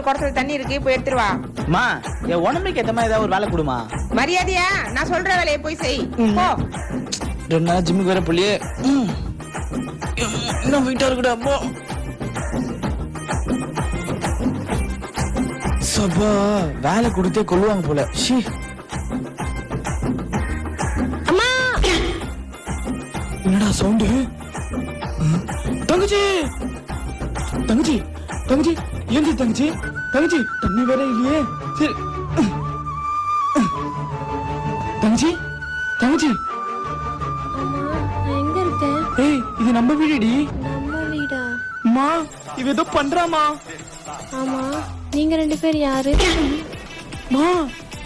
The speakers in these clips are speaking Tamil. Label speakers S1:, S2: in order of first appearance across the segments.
S1: ஒரு குடத்துல தண்ணி இருக்கு, போய் எடுத்துட்டு வா.
S2: மா என் உடம்புக்கு ஏத்த மாதிரி ஏதாவது ஒரு வேலை கொடுமா.
S1: மரியாதையா நான் சொல்ற வேலையை போய் செய். போ.
S2: 2 நாள் ஜிம்முக்கு வர புள்ளியே இன்னும் வீட்டா இருக்குடா. போ. சபா வேலை கொடுத்தே கொள்ளுவாங்க போல. ஷீ என்னடா சவுண்டு? தங்கச்சி தங்கச்சி தங்கச்சி ஏந்தி தங்கச்சி தங்கச்சி தண்ணி வேற இல்லையே. சரி தங்கச்சி தங்கச்சி
S3: எங்க இருக்கேன்?
S2: ஏய் இது நம்ம வீடுடி.
S3: நம்ம வீடா?
S2: மா இவ ஏதோ பண்றாமா.
S3: ஆமா, நீங்க 2 பேர் யாரு?
S2: மா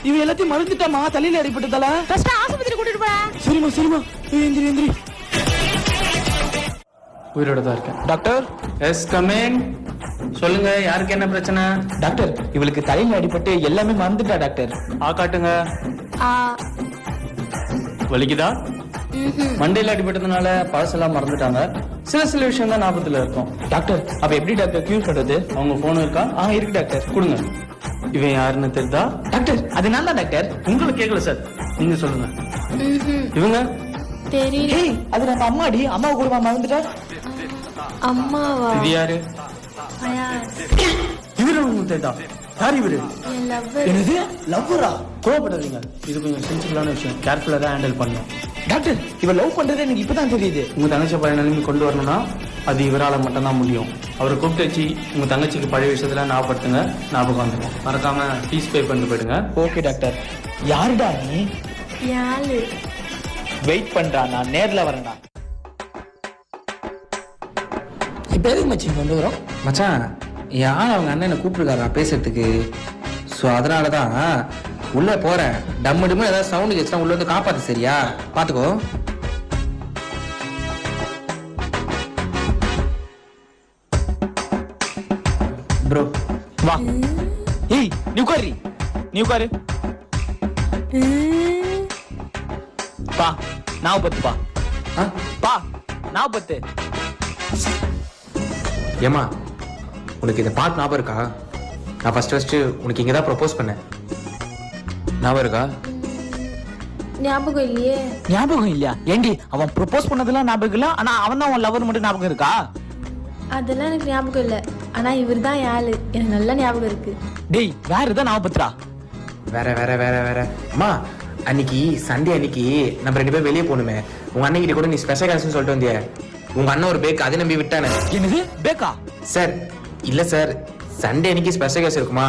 S2: இவ எல்லாத்தையும் மறந்துட்டாமா, தலையில அடிபட்டதால.
S1: ஃபர்ஸ்ட் ஆஸ்பத்திரி கூட்டிட்டு போடா.
S2: சரிமா சரிமா. எந்திரி எந்திரி. உயிரோட தான் இருக்கேன் டாக்டர்.
S4: எஸ் கம் இன். சொல்லுங்க, யாருக்கு என்ன பிரச்சனை?
S2: டாக்டர் இவளுக்கு தலையில அடிபட்டு எல்லாமே மறந்துட்டா டாக்டர்.
S4: காட்டுங்க.
S3: ஆ.
S4: வலிக்குதா? மண்டையில அடிபட்டதுனால பழசெல்லாம் மறந்துட்டாங்க. சில விஷயம் தான் ஞாபகத்துல இருக்கும்.
S2: டாக்டர் அப்ப எப்படி டாக்டர் கியூர் பண்றது?
S4: அவங்க போன் இருக்கா?
S2: இருக்கு டாக்டர்.
S4: கொடுங்க. இவன் யாருன்னு தெரியுதா?
S2: டாக்டர் அது நான் தான் டாக்டர்.
S4: உங்களுக்கு கேட்கல சார், நீங்க சொல்லுங்க. இவங்க
S3: தெரியல.
S2: ஏய் அது நம்ம அம்மாடி. அம்மாவை கூட மறந்துட்டா.
S3: அம்மாவா?
S4: இது யாரு? இவரு உங்களுக்கு தெரியுதா? யார் இவரு?
S3: என் லவ்வர்.
S2: என்னது லவ்வரா?
S4: கோவப்படாதீங்க, இது கொஞ்சம் சென்சிட்டிவான விஷயம். கேர்ஃபுல்லா தான் ஹேண்டில் பண்ணணும்.
S2: டாக்டர் இவ லவ் பண்றது எனக்கு இப்பதான் தெரியுது.
S4: உங்க தங்கச்சி பழைய நிலைமை கொண்டு வரணும்னா அது இவரால மட்டும்தான் முடியும். அவரை கூப்பிட்டு வச்சு உங்க தங்கச்சிக்கு பழைய விஷயத்துல ஞாபகப்படுத்துங்க. ஞாபகம் வந்துடும். மறக்காம ஃபீஸ் பே பண்ணிட்டு போயிடுங்க.
S2: Okay doctor. யாருடா நீ?
S3: யாரு?
S2: வெயிட் பண்றா, நான் நேர்ல வரேன்டா. இப்ப எதுக்கு மச்சி கொண்டு வரோம்?
S5: மச்சான் யார் அவங்க அண்ணனை கூப்பிட்டுருக்காரா பேசுறதுக்கு. ஸோ அதனால தான் உள்ளே போகிறேன். டம்மு டம்மு ஏதாவது சவுண்டு கேச்சுன்னா உள்ள வந்து காப்பாற்று. சரியா? பார்த்துக்கோ.
S2: ப்ரோ வா. ஏய் நீ உட்காரு. நீ உட்காரு. பா நான் 10 பா. பா நான் 10.
S5: ஏமா உனக்கு இந்த பாட்டு ஞாபகம் இருக்கா? நான் ஃபர்ஸ்ட் உனக்கு இங்கே தான் ப்ரப்போஸ் பண்ணேன். ஞாபகம் இருக்கா?
S3: ஞாபகம் இல்லையே.
S2: ஞாபகம் இல்லையா? ஏண்டி அவன் ப்ரொபோஸ் பண்ணதெல்லாம் ஞாபகம் இல்ல, ஆனா அவன் தான் உன் லவர் மட்டும் ஞாபகம் இருக்கா?
S3: அதெல்லாம் எனக்கு ஞாபகம் இல்ல. ஆனா இவர் தான் யாரு எனக்கு நல்லா ஞாபகம் இருக்கு.
S2: டேய் வேற எதாவது ஞாபகப்படுத்துடா.
S5: வேற வேற வேற வேற அம்மா அன்னைக்கு சண்டே அன்னைக்கு நம்ம 2 பேரும் வெளியே போகணுமே. உங்க அண்ணன் கிட்ட கூட நீ ஸ்பெஷல் கிளாஸ்னு சொல்லிட்டு வந்தியே. உங்க அண்ணன் ஒரு பேக் அதை நம்பி விட்டானே.
S2: என்னது பேக்கா?
S5: சார் இல்ல சார், சண்டே அன்னைக்கு ஸ்பெஷல் கிளாஸ் இருக்குமா,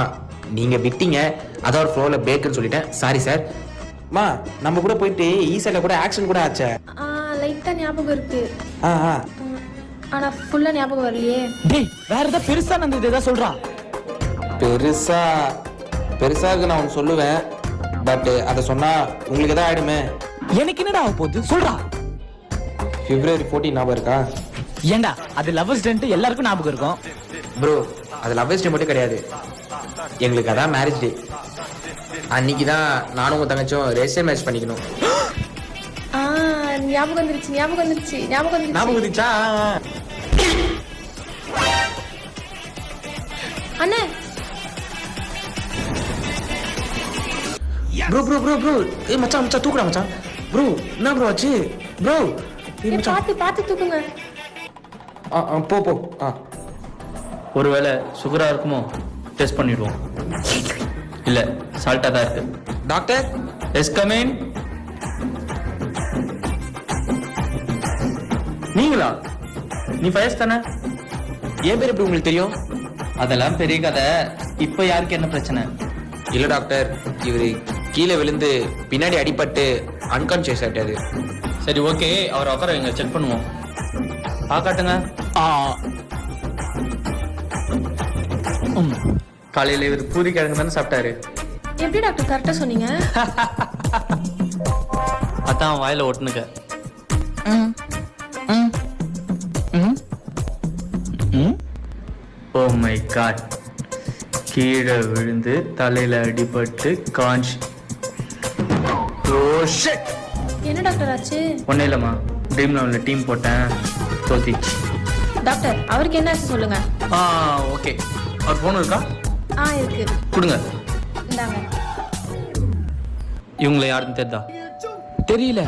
S5: நீங்க விட்டீங்க. அதான் ஒரு ஃப்ளோர்ல பேக்குன்னு சொல்லிட்டேன். Sorry sir. மா நம்ம கூட போயிட்டு ஈஸியில கூட ஆக்ஷன் கூட ஆச்சே.
S3: லைட்டா ஞாபகம் இருக்கு.
S5: ஆ
S3: ஆனா ஃபுல்லா ஞாபகம் வரலையே.
S2: டேய் வேற ஏதாவது பெருசா நடந்தது ஏதாவது சொல்றா.
S5: பெருசா இருக்கு நான் ஒன்று சொல்லுவேன். பட் அதை சொன்னா உங்களுக்கு எதாவது ஆயிடுமே.
S2: எனக்கு என்னடா ஆக போகுது சொல்றா.
S5: February 14 ஞாபகம் இருக்கா?
S2: ஏண்டா அது லவ்வர்ஸ் டே எல்லாருக்கும் ஞாபகம் இருக்கும்.
S5: ப்ரோ அது லவ்வர்ஸ் டே மட்டும் கிடையாது, எங்களுக்கு அதான் மேரேஜ் டே. அன்னைக்கு தான் நானும் உங்க தங்கச்சும் ரெஜிஸ்டர் மேரேஜ் பண்ணிக்கணும்.
S3: ஞாபகம் வந்துருச்சு.
S5: ஞாபகம் வந்துச்சா?
S3: அண்ணே
S5: ப்ரோ ப்ரோ ப்ரோ ப்ரோ ஏய் மச்சான் தூக்குடா மச்சான். ப்ரோ என்ன ப்ரோ ஆச்சு? ப்ரோ
S3: பாத்து தூக்குங்க.
S5: போ போ.
S4: ஒருவேளை சுகரா இருக்குமோ, டெஸ்ட் பண்ணிடுவோம். இல்ல சால்ட்டா தான் இருக்கு.
S5: Doctor
S4: yes come in. நீங்களா? நீ ஃபயஸ் தானே?
S5: என் பேர் எப்படி உங்களுக்கு தெரியும்?
S4: அதெல்லாம் பெரிய கதை. இப்ப யாருக்கு என்ன பிரச்சனை?
S5: இல்ல டாக்டர், இவரு கீழே விழுந்து பின்னாடி அடிபட்டு அன்கான்சியஸ் ஆயிட்டாரு.
S4: சரி ஓகே, அவர் உட்கார வைங்க, செக் பண்ணுவோம். காட்டுங்க. காலையில இவர் பூரி கிழங்கு தானே சாப்பிட்டாரு.
S3: எப்படி டாக்டர் கரெக்டா சொன்னீங்க?
S4: அதான் வாயில ஒட்டுனுக்க. ஓ மை காட், கீழே விழுந்து தலையில அடிபட்டு
S3: என்ன டாக்டர் ஆச்சு?
S4: ஒன்னும் இல்லம்மா, ட்ரீம் லெவல்ல டீம் போட்டேன், தோத்தி.
S3: டாக்டர் அவருக்கு என்ன ஆச்சு சொல்லுங்க.
S4: ஓகே, அவர் போன் இருக்கா?
S3: இருக்கு.
S4: கொடுங்க.
S3: இந்தாங்க.
S4: இவங்களை யாருன்னு தெரிதா?
S2: தெரியல.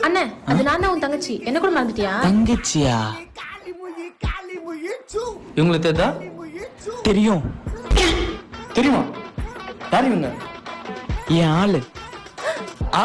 S3: அண்ணே, அது நான் தான் உன் தங்கச்சி. என்ன கூட மறந்துட்டியா?
S2: தங்கச்சியா?
S4: இவங்களை தெரிதா?
S2: தெரியும்.
S4: தெரியுமா? யார் இவங்க?
S2: என் ஆளு.
S5: ஆ